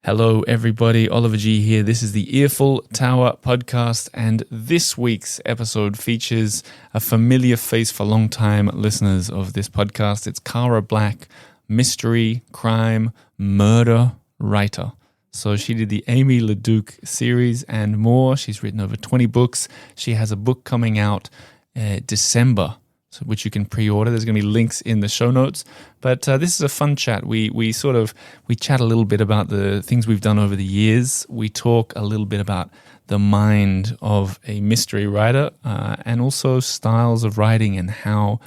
Hello, everybody. Oliver G here. This is the Earful Tower podcast, and this week's episode features a familiar face for long-time listeners of this podcast. It's Cara Black, mystery, crime, murder writer. So she did the Amy LeDuc series and more. She's written over 20 books. She has a book coming out December, which you can pre-order. There's going to be links in the show notes. But this is a fun chat. We chat a little bit about the things we've done over the years. We talk a little bit about the mind of a mystery writer and also styles of writing and how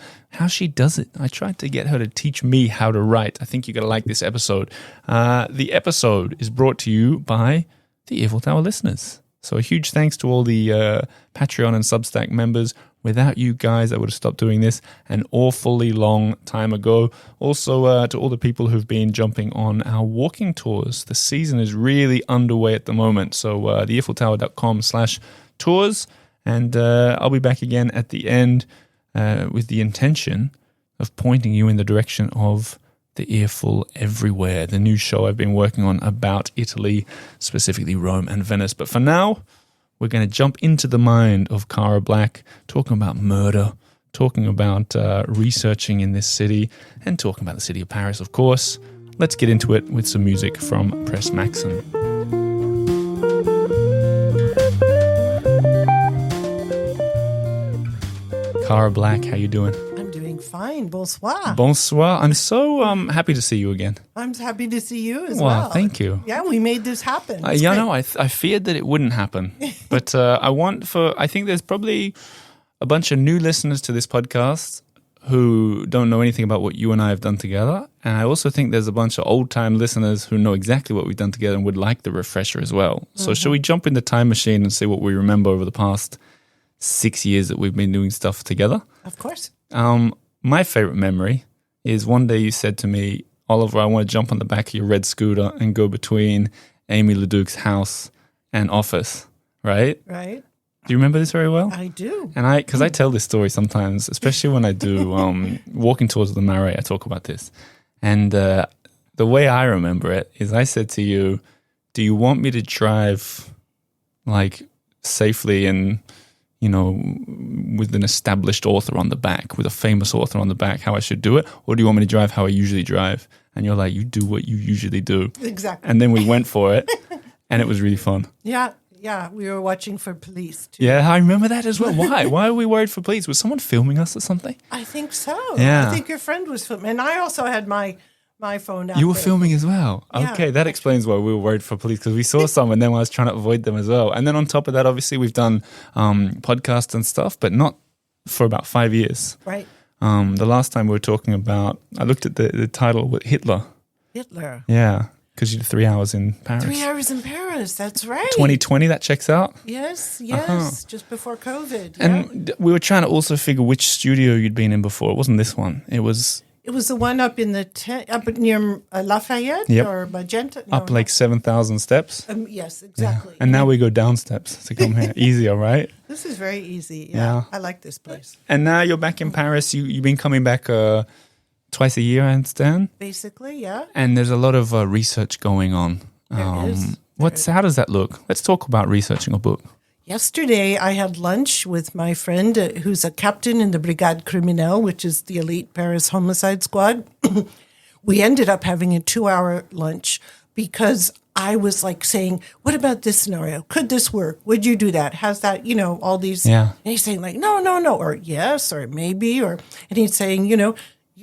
she does it. I tried to get her to teach me how to write. I think you're going to like this episode. The episode is brought to you by the Earful Tower listeners. So a huge thanks to all the Patreon and Substack members. Without you guys, I would have stopped doing this an awfully long time ago. Also, to all the people who've been jumping on our walking tours. The season is really underway at the moment. So theearfultower.com/tours. And I'll be back again at the end with the intention of pointing you in the direction of the Earful Everywhere, the new show I've been working on about Italy, specifically Rome and Venice. But for now, we're going to jump into the mind of Cara Black, talking about murder, talking about researching in this city, and talking about the city of Paris, of course. Let's get into it with some music from Press Maxim. Cara Black, how you doing? I'm doing fine. Bonsoir. Bonsoir. I'm so happy to see you again. I'm happy to see you as well. Well, thank you. Yeah, we made this happen. I feared that it wouldn't happen. But I think there's probably a bunch of new listeners to this podcast who don't know anything about what you and I have done together. And I also think there's a bunch of old-time listeners who know exactly what we've done together and would like the refresher as well. So shall we jump in the time machine and see what we remember over the past 6 years that we've been doing stuff together? Of course. My favorite memory is one day you said to me, Oliver, I want to jump on the back of your red scooter and go between Amy LeDuc's house and office, right? Right. Do you remember this very well? I do. And because I tell this story sometimes, especially when I do walking towards the Marais, I talk about this. And the way I remember it is I said to you, do you want me to drive like safely and with an established author on the back, with a famous author on the back, how I should do it? Or do you want me to drive how I usually drive? And you're like, you do what you usually do. Exactly. And then we went for it, and it was really fun. Yeah, we were watching for police too. Yeah, I remember that as well. Why? Why are we worried for police? Was someone filming us or something? I think so. Yeah. I think your friend was filming. And I also had my phone out. You were there. filming as well? Yeah. Okay, that explains why we were worried for police, because we saw some and then I was trying to avoid them as well. And then on top of that, obviously, we've done podcasts and stuff, but not for about 5 years. Right. The last time we were talking about, I looked at the title with Hitler. Hitler. Yeah, because you did 3 hours in Paris. 3 hours in Paris, that's right. 2020, that checks out? Yes, just before COVID. And we were trying to also figure which studio you'd been in before. It wasn't this one. It was the one up in up near Lafayette or Magenta. Up like 7,000 steps. Yes, exactly. Yeah. And now we go down steps to come here. Easier, right? This is very easy. Yeah. I like this place. And now you're back in Paris. You've been coming back twice a year, I understand. Basically, yeah. And there's a lot of research going on. There is. How does that look? Let's talk about researching a book. Yesterday, I had lunch with my friend who's a captain in the Brigade Criminelle, which is the elite Paris homicide squad. We ended up having a 2-hour lunch because I was like saying, what about this scenario? Could this work? Would you do that? Has that, all these. Yeah. And he's saying like, no, or yes, or maybe, and he's saying,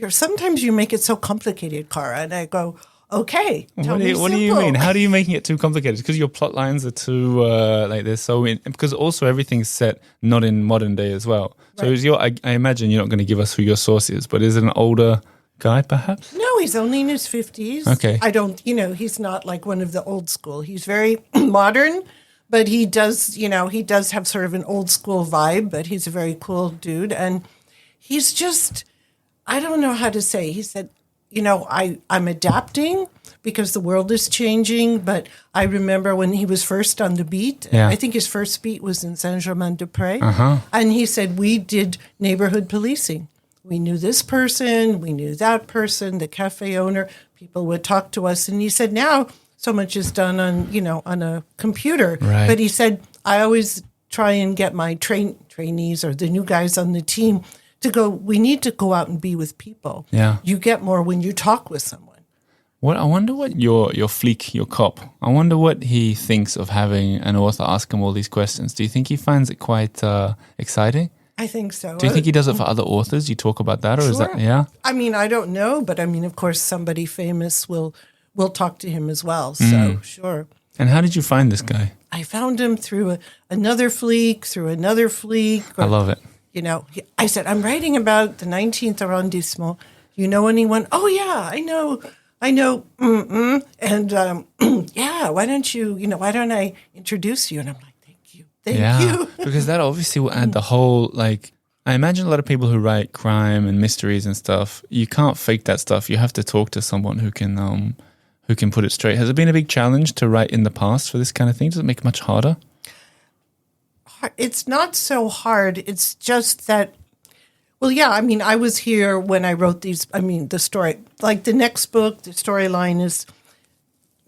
sometimes you make it so complicated, Cara. And I go, okay. What do you mean? How are you making it too complicated? Because your plot lines are too they're so because also everything's set not in modern day as well. So Right. I imagine you're not going to give us who your source is, but is it an older guy perhaps? No, he's only in his 50s. Okay. I don't, he's not like one of the old school. He's very modern, but he does have sort of an old school vibe, but he's a very cool dude. And he's just, I don't know how to say. He said, I'm adapting because the world is changing. But I remember when he was first on the beat, I think his first beat was in Saint-Germain-des-Prés. And he said, we did neighborhood policing. We knew this person, we knew that person, the cafe owner. People would talk to us. And he said, now so much is done on a computer. Right. But he said, I always try and get my trainees or the new guys on the team to go, we need to go out and be with people. Yeah. You get more when you talk with someone. I wonder what your fleek, your cop, I wonder what he thinks of having an author ask him all these questions. Do you think he finds it quite exciting? I think so. Do you think he does it for other authors? You talk about that, or Sure. is that, yeah? I mean, I don't know, but I mean, of course, somebody famous will talk to him as well. So, sure. And how did you find this guy? I found him through another fleek. I love it. You know, I said, I'm writing about the 19th arrondissement. You know anyone? Oh, yeah, I know. And yeah, why don't I introduce you? And I'm like, thank you. Because that obviously will add the whole, like, I imagine a lot of people who write crime and mysteries and stuff, you can't fake that stuff. You have to talk to someone who can put it straight. Has it been a big challenge to write in the past for this kind of thing? Does it make it much harder? It's not so hard. It's just that, well, yeah, I mean, I was here when I wrote these. I mean, the story, like the next book, the storyline is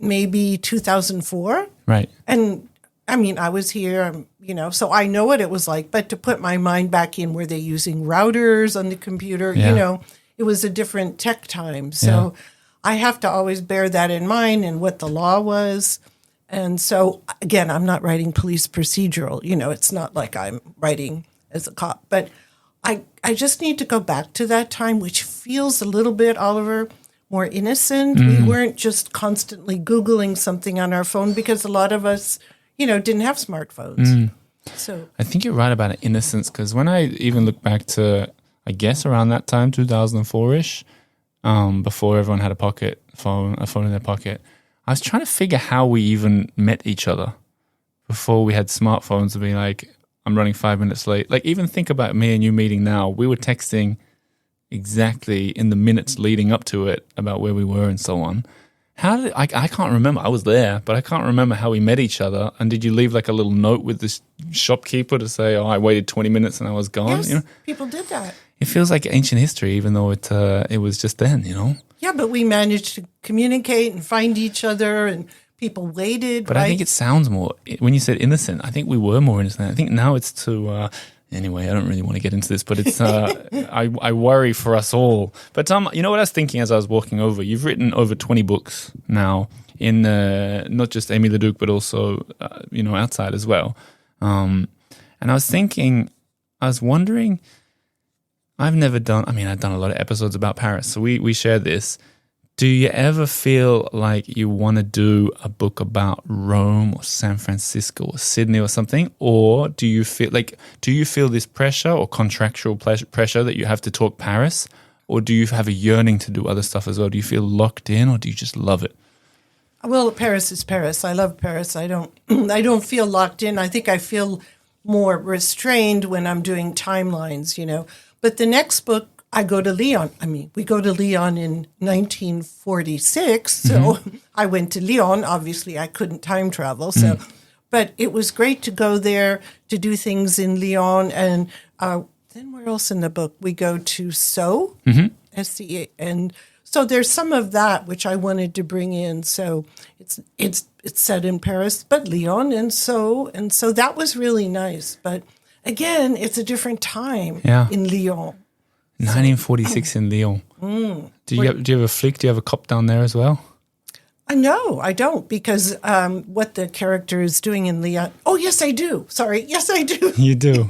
maybe 2004. Right. And I mean, I was here, so I know what it was like. But to put my mind back in, were they using routers on the computer? Yeah. It was a different tech time. So I have to always bear that in mind and what the law was. And so, again, I'm not writing police procedural. It's not like I'm writing as a cop. But I just need to go back to that time, which feels a little bit, Oliver, more innocent. We weren't just constantly Googling something on our phone because a lot of us, didn't have smartphones. So I think you're right about innocence, because when I even look back to, I guess, around that time, 2004-ish, before everyone had a phone in their pocket, I was trying to figure how we even met each other before we had smartphones to be like, I'm running 5 minutes late. Like, even think about me and you meeting now. We were texting exactly in the minutes leading up to it about where we were and so on. I can't remember. I was there, but I can't remember how we met each other. And did you leave like a little note with this shopkeeper to say, I waited 20 minutes and I was gone? yes, people did that. It feels like ancient history, even though it was just then, Yeah, but we managed to communicate and find each other, and people waited. But right? I think it sounds more, when you said innocent, I think we were more innocent. I think now it's too, anyway, I don't really want to get into this, but it's, I worry for us all. But Tom, you know what I was thinking as I was walking over? You've written over 20 books now in not just Amy Leduc, but also, outside as well. And I was wondering, I've done a lot of episodes about Paris, so we share this. Do you ever feel like you want to do a book about Rome or San Francisco or Sydney or something? Or do you feel this pressure or contractual pressure that you have to talk Paris? Or do you have a yearning to do other stuff as well? Do you feel locked in, or do you just love it? Well, Paris is Paris. I love Paris. I don't feel locked in. I think I feel more restrained when I'm doing timelines, But the next book, I go to Lyon. I mean, we go to Lyon in 1946, so I went to Lyon. Obviously, I couldn't time travel, but it was great to go there to do things in Lyon. And then where else in the book? We go to Sceaux, S-C-A, and so there's some of that which I wanted to bring in. So it's set in Paris, but Lyon and Sceaux, and so that was really nice. But again, it's a different time in Lyon. 1946 in Lyon. Do you have a flick? Do you have a cop down there as well? No, I don't, because what the character is doing in Lyon. Oh, yes, I do. Sorry. Yes, I do. You do.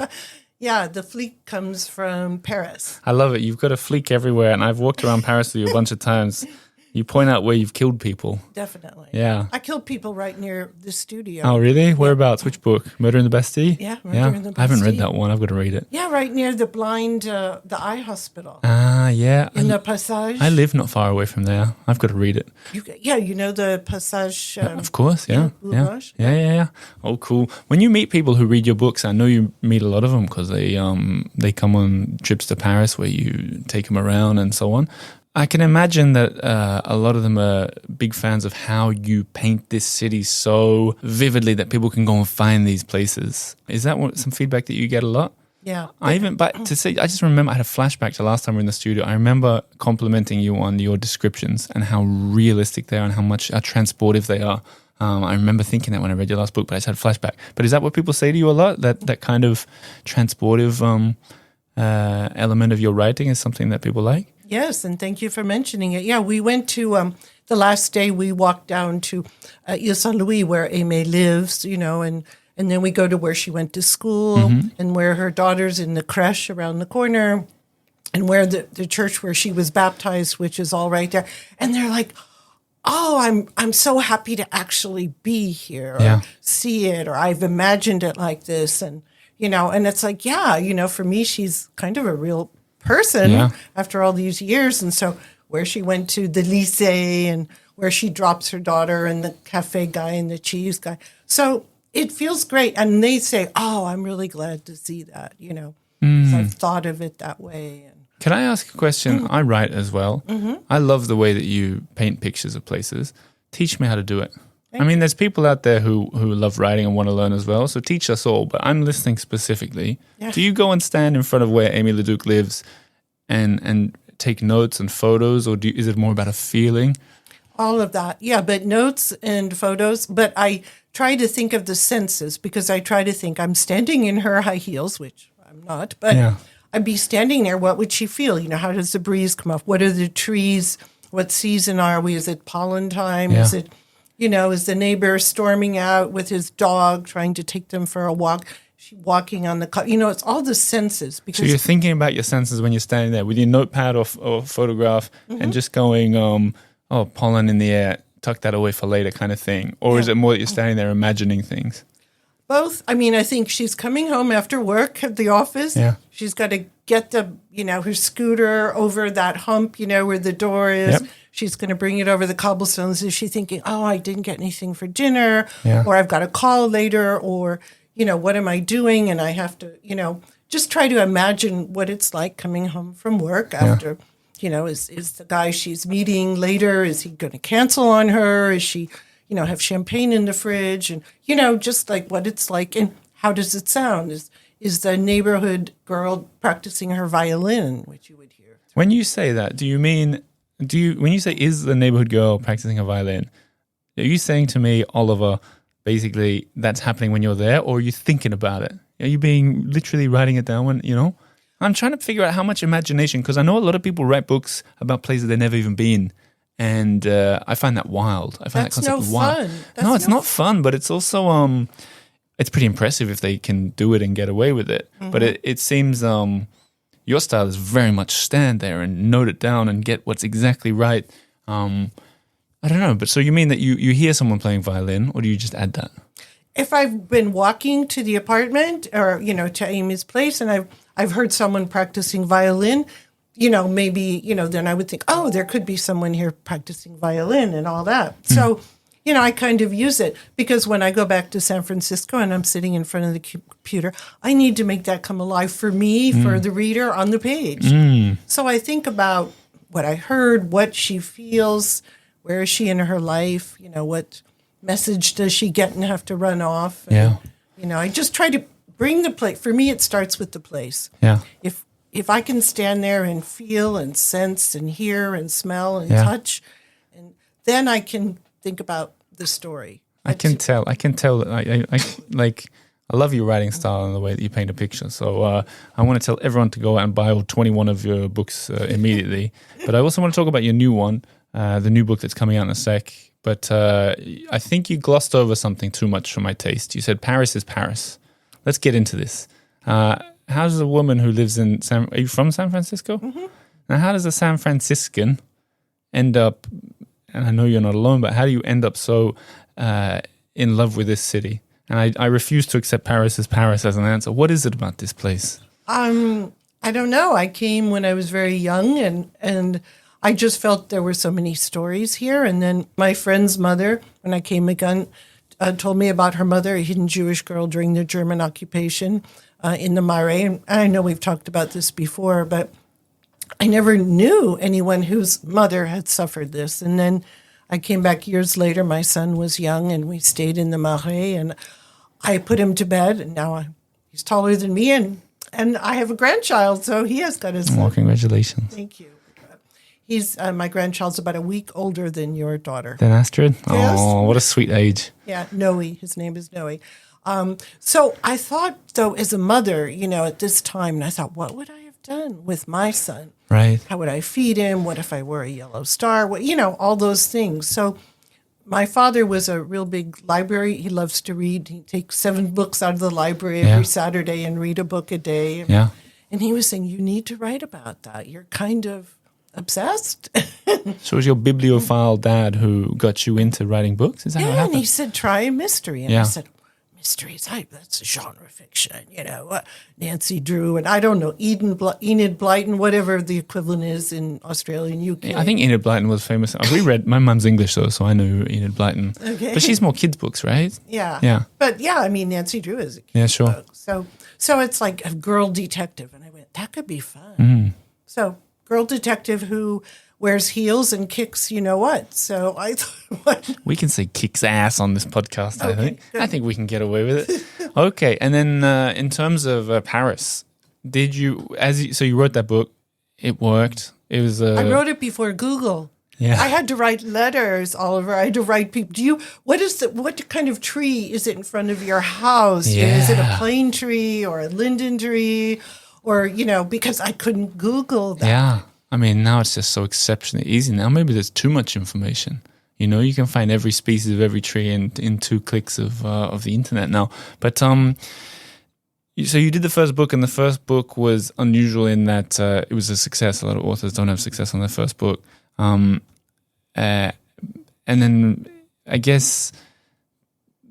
Yeah, the fleek comes from Paris. I love it. You've got a fleek everywhere, and I've walked around Paris with you a bunch of times. You point out where you've killed people. Definitely. Yeah. I killed people right near the studio. Oh, really? Whereabouts? Which book? Murder in the Bastille? Yeah, Murder in the Bastille. I haven't read that one. I've got to read it. Yeah, right near the the eye hospital. Ah, yeah. In the Passage. I live not far away from there. I've got to read it. You know the Passage. Of course, yeah. Bourage? Yeah. Oh, cool. When you meet people who read your books, I know you meet a lot of them because they come on trips to Paris where you take them around and so on. I can imagine that a lot of them are big fans of how you paint this city so vividly that people can go and find these places. Is that some feedback that you get a lot? Yeah. But to say, I just remember I had a flashback to last time we were in the studio. I remember complimenting you on your descriptions and how realistic they are and how transportive they are. I remember thinking that when I read your last book, but I just had a flashback. But is that what people say to you a lot? That kind of transportive element of your writing is something that people like? Yes, and thank you for mentioning it. Yeah, we went to, the last day we walked down to Ile Saint Louis where Aimee lives, and then we go to where she went to school and where her daughter's in the creche around the corner and where the church where she was baptized, which is all right there. And they're like, oh, I'm so happy to actually be here or see it, or I've imagined it like this. And, and it's like, for me, she's kind of a real person after all these years. And so where she went to the lycée and where she drops her daughter and the cafe guy and the cheese guy. So it feels great. And they say, oh, I'm really glad to see that, 'cause I've thought of it that way. And can I ask a question? I write as well. I love the way that you paint pictures of places. Teach me how to do it. I mean, there's people out there who love writing and want to learn as well. So teach us all. But I'm listening specifically. Yeah. Do you go and stand in front of where Aimee Leduc lives and take notes and photos, or is it more about a feeling? All of that, yeah. But notes and photos. But I try to think of the senses because I try to think I'm standing in her high heels, which I'm not, but I'd be standing there. What would she feel? How does the breeze come up? What are the trees? What season are we? Is it pollen time? Is it, is the neighbor storming out with his dog trying to take them for a walk? She walking on the car. It's all the senses. Because so you're thinking about your senses when you're standing there with your notepad or photograph and just going, pollen in the air, tuck that away for later kind of thing? Or is it more that you're standing there imagining things? Both. I mean, I think she's coming home after work at the office. Yeah. She's got to get her scooter over that hump, where the door is. Yep. She's going to bring it over the cobblestones. Is she thinking, oh, I didn't get anything for dinner, or I've got a call later, or, what am I doing? And I have to, just try to imagine what it's like coming home from work after, is the guy she's meeting later, is he going to cancel on her? Is she, have champagne in the fridge and, just like what it's like and how does it sound? Is the neighborhood girl practicing her violin, which you would hear. When you say that, when you say is the neighborhood girl practicing her violin, are you saying to me, Oliver, basically that's happening when you're there, or are you thinking about it? Are you being literally writing it down when, I'm trying to figure out how much imagination, because I know a lot of people write books about places they've never even been. And I find that wild. I find That's that concept no wild. Fun. No, it's not fun, but it's also it's pretty impressive if they can do it and get away with it. But it seems your style is very much stand there and note it down and get what's exactly right. I don't know, but so you mean that you hear someone playing violin, or do you just add that? If I've been walking to the apartment or to Aimee's place and I've heard someone practicing violin, maybe, then I would think, oh, there could be someone here practicing violin and all that. So, I kind of use it because when I go back to San Francisco and I'm sitting in front of the computer, I need to make that come alive for me, for the reader on the page. So I think about what I heard, what she feels, where is she in her life, what message does she get and have to run off. And, I just try to bring the place. For me, it starts with the place. Yeah. If I can stand there and feel and sense and hear and smell and touch, and then I can think about the story. I can tell. I love your writing style and the way that you paint a picture. So I want to tell everyone to go out and buy all 21 of your books immediately. But I also want to talk about your new one, the new book that's coming out in a sec. But I think you glossed over something too much for my taste. You said Paris is Paris. Let's get into this. How does a woman who lives in are you from San Francisco? Now, how does a San Franciscan end up, and I know you're not alone, but how do you end up so in love with this city? And I refuse to accept Paris is Paris as an answer. What is it about this place? I don't know. I came when I was very young and I just felt there were so many stories here. And then my friend's mother, when I came again, told me about her mother, a hidden Jewish girl during the German occupation in the Marais. And I know we've talked about this before, but I never knew anyone whose mother had suffered this. And then I came back years later. My son was young, and we stayed in the Marais, and I put him to bed. And now he's taller than me, and And I have a grandchild, so he has got his... Well, congratulations. Thank you. He's my grandchild's about a week older than your daughter. Then Astrid? Yes. Oh, what a sweet age. Yeah, Noe. His name is Noe. So I thought, though, as a mother, at this time, and I thought, what would I have done with my son? Right. How would I feed him? What if I wore a yellow star? All those things. So my father was a real big library. He loves to read. He takes 7 books out of the library every Saturday and read a book a day. Yeah. And he was saying, you need to write about that. You're kind of obsessed. So it was your bibliophile dad who got you into writing books? Is that how it And happened? he said, try a mystery. And Yeah. I said, mysteries, that's a genre fiction, Nancy Drew, and I don't know, Enid Blyton, whatever the equivalent is in Australia and UK. I think Enid Blyton was famous. We read, my mum's English though, so I know Enid Blyton. Okay. But she's more kids' books, right? Yeah. Yeah. But Nancy Drew is a kid's Yeah, sure. book. So it's like a girl detective. And I went, that could be fun. Mm. So girl detective who wears heels and kicks what. So I thought, We can say kicks ass on this podcast, I think. good. I think we can get away with it. Okay. And then in terms of Paris, did you, so you wrote that book, it worked. It was... I wrote it before Google. Yeah. I had to write letters, Oliver. I had to write people. What kind of tree is it in front of your house? Is it a Yeah. plane tree or a linden tree? Or, because I couldn't Google that. Yeah. I mean, now it's just so exceptionally easy. Now maybe there's too much information. You can find every species of every tree in 2 clicks of the internet now. But so you did the first book, and the first book was unusual in that it was a success. A lot of authors don't have success on their first book. And then I guess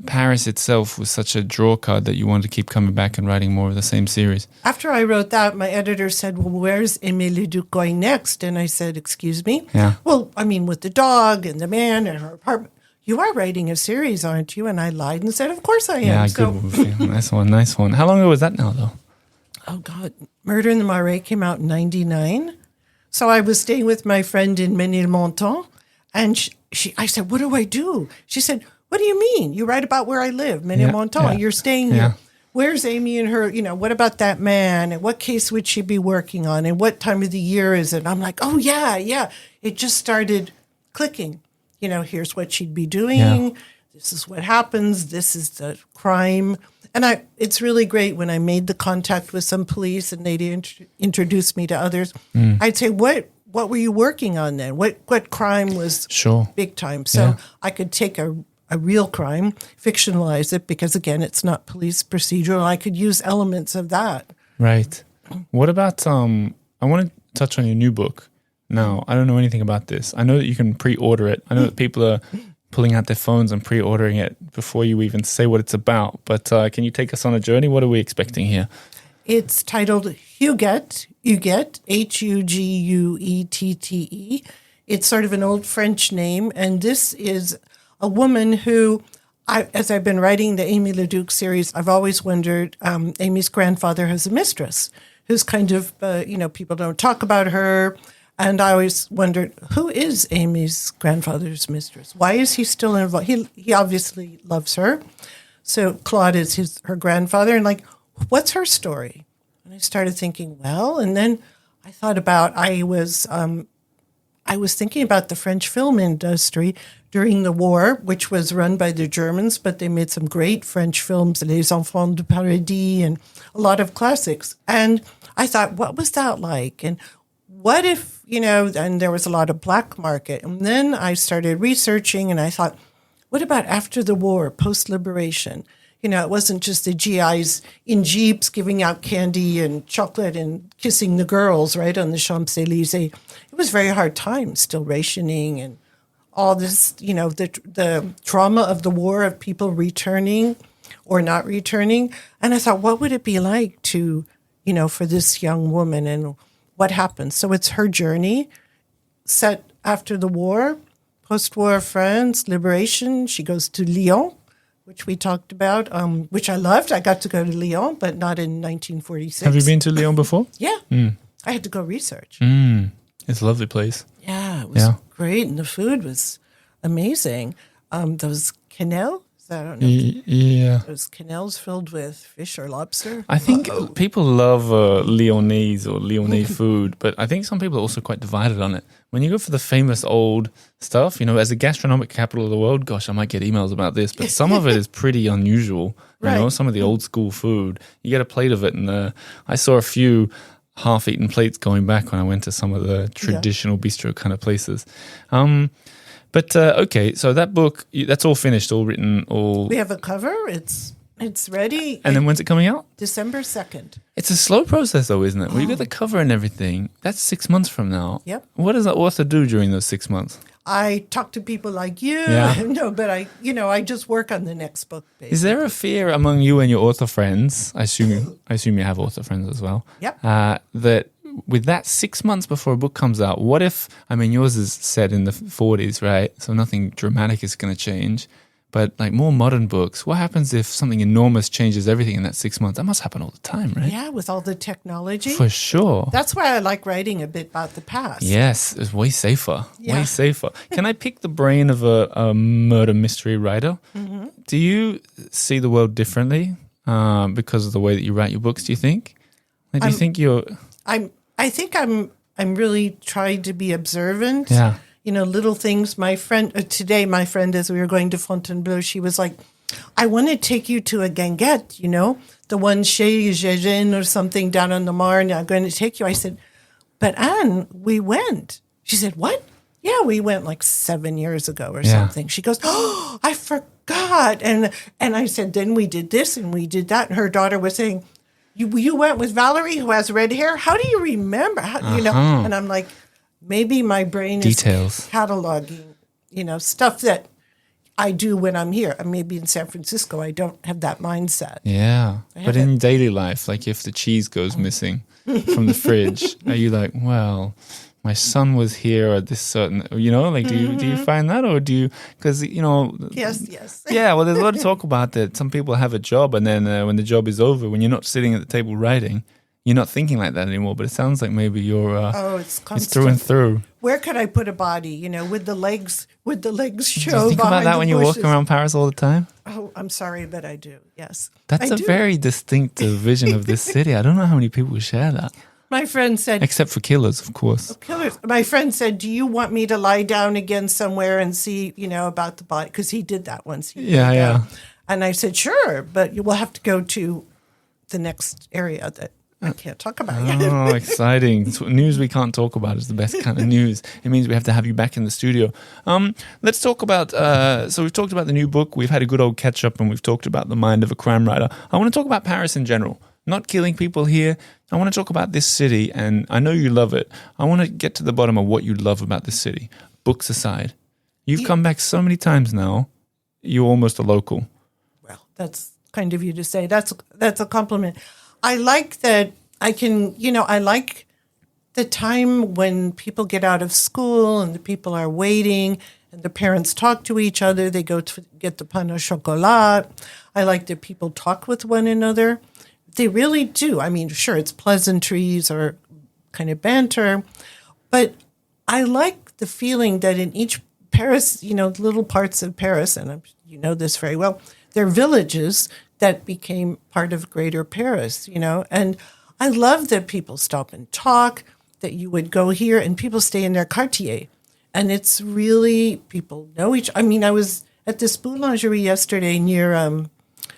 Paris itself was such a draw card that you wanted to keep coming back and writing more of the same series. After I wrote that, my editor said, well, where's Aimée Leduc going next? And I said, excuse me? Yeah. Well, I mean, with the dog and the man and her apartment. You are writing a series, aren't you? And I lied and said, of course I am. Yeah, So, good movie. Nice one. How long ago was that now, though? oh, God. Murder in the Marais came out in 1999. So I was staying with my friend in Ménilmontant. And I said, what do I do? She said, what do you mean? You write about where I live, Ménilmontant. yeah. You're staying here. Yeah. Where's Amy and her, what about that man? And what case would she be working on? And what time of the year is it? And I'm like, oh, yeah. It just started clicking. Here's what she'd be doing. Yeah. This is what happens. This is the crime. And it's really great when I made the contact with some police and they'd introduce me to others. I'd say, what were you working on then? What crime was Sure. big time? So I could take a real crime, fictionalize it, because, again, it's not police procedural. I could use elements of that. Right. What about, I want to touch on your new book. Now, I don't know anything about this. I know that you can pre-order it. I know that people are pulling out their phones and pre-ordering it before you even say what it's about. But can you take us on a journey? What are we expecting here? It's titled Huguette, Huguette. It's sort of an old French name, and this is a woman who, as I've been writing the Aimée Leduc series, I've always wondered, Amy's grandfather has a mistress who's kind of, people don't talk about her. And I always wondered, who is Amy's grandfather's mistress? Why is he still involved? He obviously loves her. So Claude is her grandfather. And what's her story? And I started thinking, and then I thought about, I was thinking about the French film industry during the war, which was run by the Germans, but they made some great French films, Les Enfants du Paradis, and a lot of classics. And I thought, what was that like? And what if, and there was a lot of black market. And then I started researching and I thought, what about after the war, post-liberation? It wasn't just the GIs in jeeps giving out candy and chocolate and kissing the girls, right, on the Champs-Élysées. It was very hard times, still rationing and all this, the trauma of the war, of people returning or not returning. And I thought, what would it be like to, for this young woman, and what happened? So it's her journey set after the war, post-war France, liberation. She goes to Lyon, which we talked about, which I loved. I got to go to Lyon, but not in 1946. Have you been to Lyon before? Yeah. I had to go research. It's a lovely place. Yeah, it was great. And the food was amazing. Those quenelles, is I don't know. If Yeah. those canals filled with fish or lobster. I think people love Lyonese or Lyonnais food, but I think some people are also quite divided on it. When you go for the famous old stuff, as a gastronomic capital of the world, gosh, I might get emails about this, but some of it is pretty unusual. Right. Some of the old school food, you get a plate of it, and I saw a few half-eaten plates going back when I went to some of the traditional bistro kind of places. But okay, so that book, that's all finished, all written, all... We have a cover. It's ready. And then when's it coming out? December 2nd. It's a slow process though, isn't it? When you get the cover and everything, that's 6 months from now. Yep. What does the author do during those 6 months? I talk to people like you. Yeah. No, but I just work on the next book. Basically. Is there a fear among you and your author friends? I assume you have author friends as well. Yep. That with that 6 months before a book comes out, what if, yours is set in the 40s, right? So nothing dramatic is going to change. But like more modern books, what happens if something enormous changes everything in that 6 months? That must happen all the time, right? Yeah, with all the technology. For sure. That's why I like writing a bit about the past. Yes, it's way safer. Yeah. Way safer. Can I pick the brain of a murder mystery writer? Mm-hmm. Do you see the world differently because of the way that you write your books, do you think? Like, do you think you're... I think I'm really trying to be observant. Yeah. Little things. My friend, today, as we were going to Fontainebleau, she was like, I want to take you to a guinguette, the one chez Gégin or something down on the Marne. I'm going to take you. I said, but Anne, we went. She said, what? Yeah, we went like 7 years ago or something. She goes, oh, I forgot. And I said, then we did this and we did that. And her daughter was saying, you went with Valerie who has red hair? How do you remember? And I'm like, maybe my brain Details. is cataloging, stuff that I do when I'm here. Maybe in San Francisco, I don't have that mindset. Yeah. But in daily life, like if the cheese goes missing from the fridge, are you like, well, my son was here at this certain, do you find that, or do you, because, Yes. Yeah, well, there's a lot of talk about that. Some people have a job, and then when the job is over, when you're not sitting at the table writing, you're not thinking like that anymore. But it sounds like maybe you're, it's constant. it's through and through. Where could I put a body, with the legs show Do you think about that when you're bushes? walking around Paris all the time? Oh, I'm sorry, but I do, yes. That's I a do. very distinctive vision of this city. I don't know how many people share that. My friend said... Except for killers, of course. Killers. My friend said, do you want me to lie down again somewhere and see, about the body? Because he did that once. Yeah. And I said, sure, but you will have to go to the next area that I can't talk about yet. Oh, exciting. News we can't talk about is the best kind of news. It means we have to have you back in the studio. Let's talk about, so we've talked about the new book. We've had a good old catch up, and we've talked about the mind of a crime writer. I want to talk about Paris in general. Not killing people here. I want to talk about this city, and I know you love it. I want to get to the bottom of what you love about this city. Books aside. You've come back so many times now, you're almost a local. Well, that's kind of you to say. That's a compliment. I like that I can, I like the time when people get out of school and the people are waiting and the parents talk to each other. They go to get the pain au chocolat. I like that people talk with one another. They really do. Sure, it's pleasantries or kind of banter, but I like the feeling that in each Paris, little parts of Paris, and you know this very well, they're villages that became part of Greater Paris, and I love that people stop and talk, that you would go here and people stay in their quartier, and it's really, people know each. I was at this boulangerie yesterday near,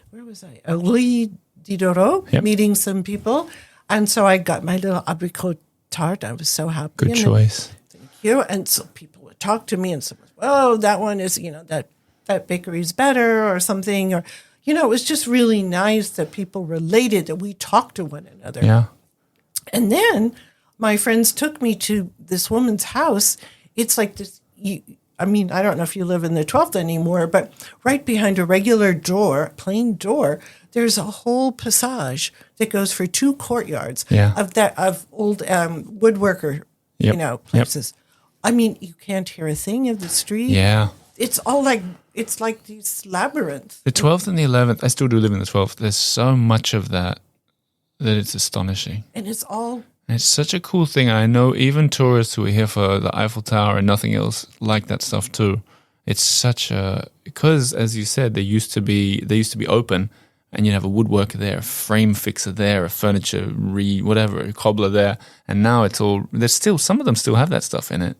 where was I? Rue Diderot, meeting some people. And so I got my little apricot tart. I was so happy. Good choice. Thank you. And so people would talk to me and say, oh, that one is, that bakery's better or something. Or, it was just really nice that people related, that we talked to one another. Yeah. And then my friends took me to this woman's house. It's like this, I don't know if you live in the 12th anymore, but right behind a regular door, plain door, there's a whole passage that goes for 2 courtyards of old woodworker, places. You can't hear a thing of the street. Yeah. It's all like, it's like these labyrinths. The 12th and the 11th, I still do live in the 12th. There's so much of that it's astonishing. And it's all... It's such a cool thing. I know even tourists who are here for the Eiffel Tower and nothing else like that stuff too. It's such a, because as you said, they used to be open, and you'd have a woodworker there, a frame fixer there, a furniture whatever, a cobbler there, and now it's all, there's still, some of them still have that stuff in it.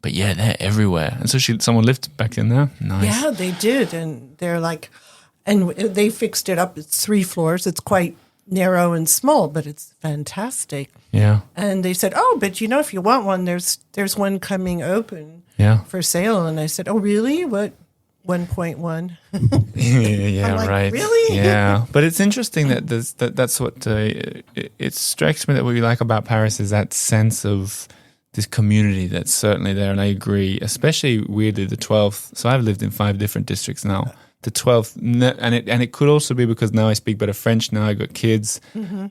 But yeah, they're everywhere. And so someone lived back in there. Nice. Yeah, they did, and they're like, and they fixed it up. It's 3 floors. It's quite narrow and small, but it's fantastic. Yeah. And they said, "Oh, but if you want one, there's one coming open for sale." And I said, "Oh, really? What? 1.1?" Yeah, I'm like, right. Really? Yeah, but it's interesting that's what it strikes me that what we like about Paris is that sense of this community that's certainly there, and I agree. Especially weirdly, the 12th. So I've lived in 5 different districts now. The 12th, and it could also be because now I speak better French. Now I got kids,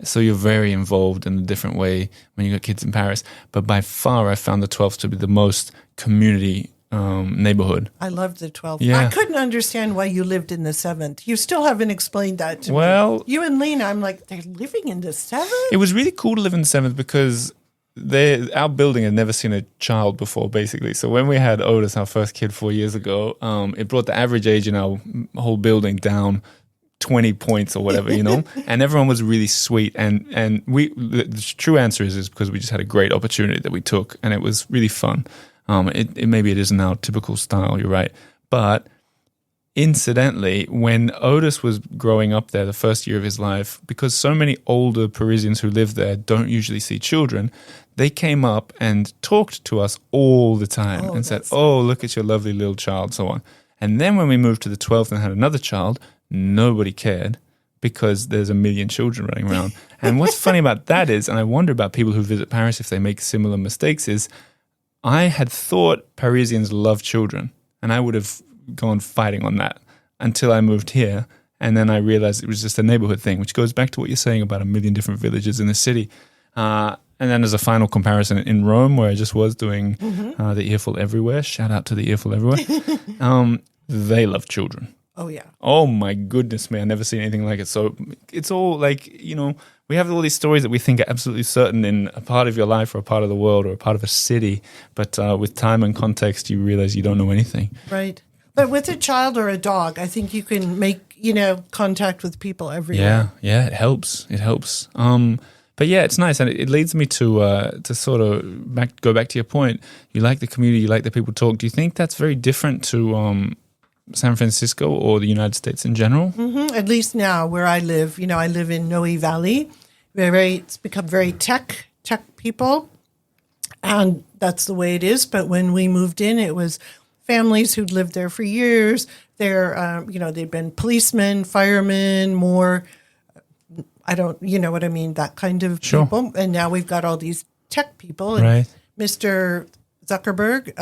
so you're very involved in a different way when you got kids in Paris. But by far, I found the 12th to be the most community neighborhood. I loved the 12th. Yeah. I couldn't understand why you lived in the 7th. You still haven't explained that to me. Well, You and Lena, I'm like, they're living in the 7th? it was really cool to live in the 7th because our building had never seen a child before, basically. So when we had Otis, our first kid 4 years ago, it brought the average age in our whole building down 20 points or whatever, and everyone was really sweet. And the true answer is because we just had a great opportunity that we took, and it was really fun. Maybe it isn't our typical style, you're right. But incidentally, when Otis was growing up there, the first year of his life, because so many older Parisians who live there don't usually see children, they came up and talked to us all the time and said, "Oh, look at your lovely little child," so on. And then when we moved to the 12th and had another child, nobody cared because there's a million children running around. And what's funny about that is, and I wonder about people who visit Paris if they make similar mistakes, is I had thought Parisians love children, and I would have gone fighting on that until I moved here. And then I realized it was just a neighborhood thing, which goes back to what you're saying about a million different villages in the city. And then as a final comparison, in Rome, where I just was doing the Earful Everywhere, shout out to the Earful Everywhere, they love children. Oh, yeah. Oh, my goodness me. I've never seen anything like it. So it's all like, we have all these stories that we think are absolutely certain in a part of your life or a part of the world or a part of a city. But with time and context, you realize you don't know anything. Right. But with a child or a dog, I think you can make, contact with people everywhere. Yeah, it helps. It helps. But yeah, it's nice, and it leads me to sort of go back to your point. You like the community, you like the people talk. Do you think that's very different to San Francisco or the United States in general? Mm-hmm. At least now, where I live, I live in Noe Valley. It's become very tech people, and that's the way it is. But when we moved in, it was families who'd lived there for years. They'd been policemen, firemen, more. You know what I mean, that kind of people. And now we've got all these tech people. And right. Mr. Zuckerberg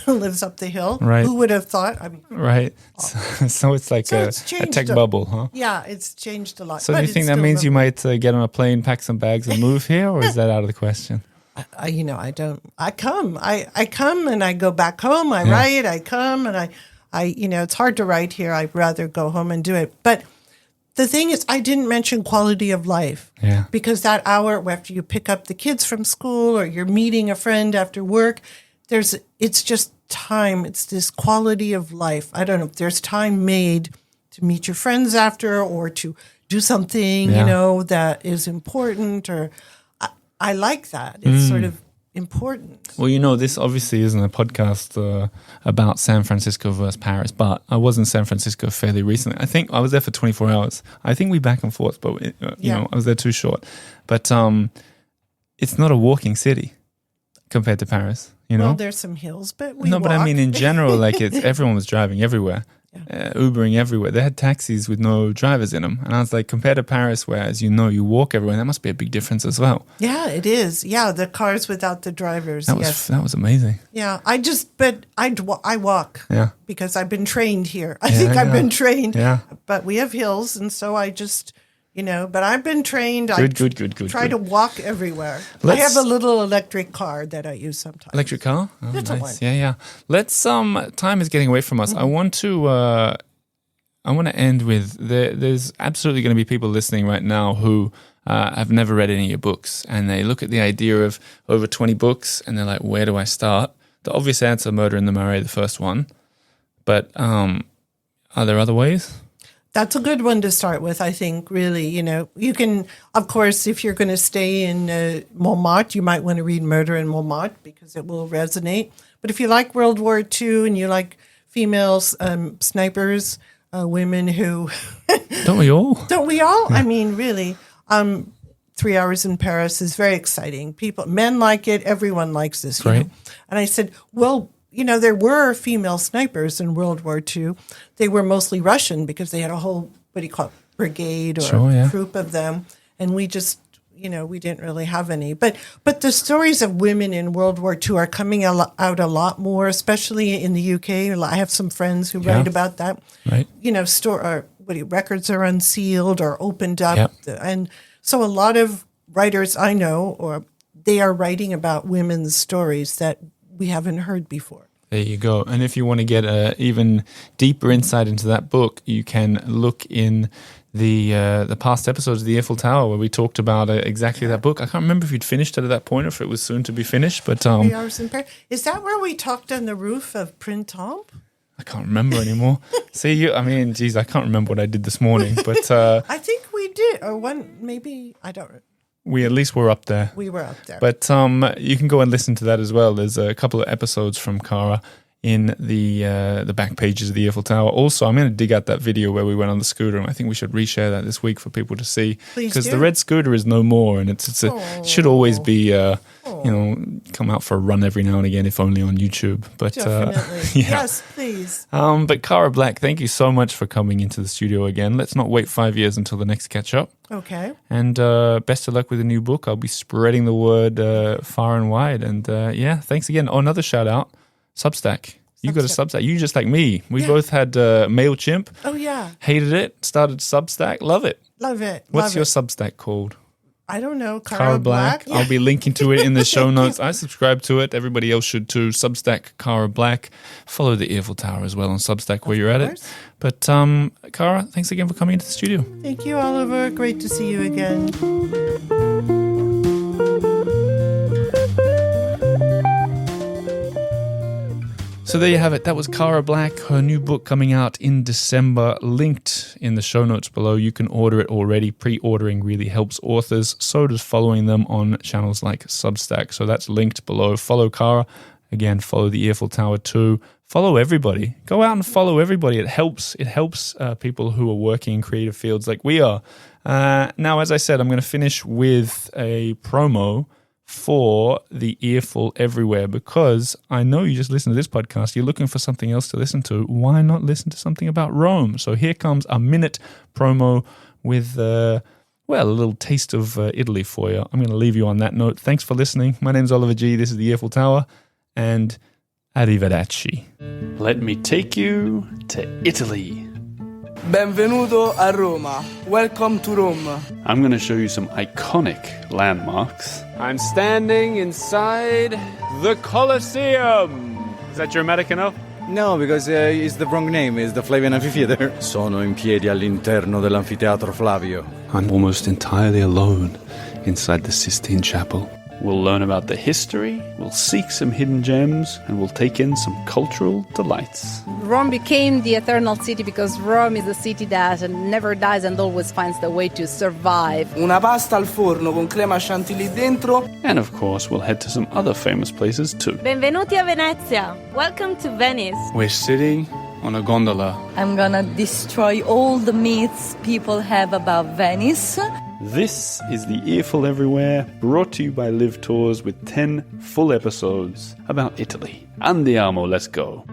lives up the hill. Right. Who would have thought? Right. So it's like a tech bubble, huh? Yeah, it's changed a lot. So do you think that means you might get on a plane, pack some bags, and move here, or is that out of the question? I don't. I come and I go back home. I write. I come and I. It's hard to write here. I'd rather go home and do it. But the thing is, I didn't mention quality of life. Yeah. Because that hour after you pick up the kids from school or you're meeting a friend after work, it's just time. It's this quality of life. I don't know if there's time made to meet your friends after or to do something, that is important, or I like that. It's sort of important. Well, this obviously isn't a podcast about San Francisco versus Paris, but I was in San Francisco fairly recently. I think I was there for 24 hours. I think we back and forth, but I was there too short. But it's not a walking city compared to Paris. Well, there's some hills, but we walk. But I mean in general, like everyone was driving everywhere. Ubering everywhere. They had taxis with no drivers in them. And I was like, compared to Paris, where, as you walk everywhere, that must be a big difference as well. Yeah, it is. Yeah, the cars without the drivers. That was amazing. Yeah, I walk. Yeah. Because I've been trained here. I think I've been trained. Yeah. But we have hills, and so I just... but I've been trained. Good. Try to walk everywhere. I have a little electric car that I use sometimes. Electric car? Oh, little nice. one. Yeah. Let's. Time is getting away from us. Mm-hmm. I want to end with there's absolutely going to be people listening right now who have never read any of your books, and they look at the idea of over 20 books, and they're like, where do I start? the obvious answer, Murder in the Mare, the first one. But are there other ways? That's a good one to start with, I think, really. You can, of course, if you're going to stay in Montmartre, you might want to read Murder in Montmartre because it will resonate. But if you like World War II and you like female snipers, women who... Don't we all? Don't we all? I mean, really. 3 Hours in Paris is very exciting. Men like it. Everyone likes this. Right. And I said, well, there were female snipers in World War II. They were mostly Russian because they had a whole, brigade or troop of them. And we just, we didn't really have any. But the stories of women in World War II are coming out a lot more, especially in the UK. I have some friends who write about that. Right. Records are unsealed or opened up. Yep. And so a lot of writers I know, they are writing about women's stories that we haven't heard before. There you go. And if you want to get even deeper insight into that book, you can look in the past episodes of the Earful Tower where we talked about exactly that book. I can't remember if you'd finished it at that point or if it was soon to be finished. But 3 Hours in Paris. Is that where we talked on the roof of Printemps? I can't remember anymore. See, I can't remember what I did this morning. But I think we did. Or one, maybe, I don't know. We at least were up there. We were up there. But you can go and listen to that as well. There's a couple of episodes from Cara in the back pages of the Earful Tower. Also, I'm going to dig out that video where we went on the scooter, and I think we should reshare that this week for people to see. Because the red scooter is no more, and it should always be, come out for a run every now and again, if only on YouTube. But definitely. Yes, please. But Cara Black, thank you so much for coming into the studio again. Let's not wait 5 years until the next catch up. Okay. And best of luck with the new book. I'll be spreading the word far and wide. And thanks again. Oh, another shout out. Substack. You got a Substack. You just like me. We both had MailChimp. Oh, yeah. Hated it. Started Substack. Love it. Love it. What's your Substack called? I don't know. Cara Black. I'll be linking to it in the show notes. I subscribe to it. Everybody else should too. Substack, Cara Black. Follow the Earful Tower as well on Substack where you're at it. But Cara, thanks again for coming into the studio. Thank you, Oliver. Great to see you again. So there you have it. That was Cara Black, her new book coming out in December, linked in the show notes below. You can order it already. Pre-ordering really helps authors. So does following them on channels like Substack. So that's linked below. Follow Cara. Again, follow the Earful Tower too. Follow everybody. Go out and follow everybody. It helps. It helps people who are working in creative fields like we are. Now, as I said, I'm going to finish with a promo for the Earful Everywhere, because I know you just listen to this podcast, you're looking for something else to listen to. Why not listen to something about Rome? So here comes a minute promo with, a little taste of Italy for you. I'm going to leave you on that note. Thanks for listening. My name's Oliver G. This is the Earful Tower, and arrivederci. Let me take you to Italy. Benvenuto a Roma. Welcome to Rome. I'm going to show you some iconic landmarks. I'm standing inside the Colosseum. Is that dramatic enough? No, because it's the wrong name. It's the Flavian Amphitheater. Sono in piedi all'interno dell'Anfiteatro Flavio. I'm almost entirely alone inside the Sistine Chapel. We'll learn about the history, we'll seek some hidden gems, and we'll take in some cultural delights. Rome became the eternal city because Rome is a city that never dies and always finds the way to survive. Una pasta al forno con crema chantilly dentro. And of course, we'll head to some other famous places too. Benvenuti a Venezia. Welcome to Venice. We're sitting on a gondola. I'm gonna destroy all the myths people have about Venice. This is the Earful Everywhere, brought to you by Live Tours with 10 full episodes about Italy. Andiamo, let's go.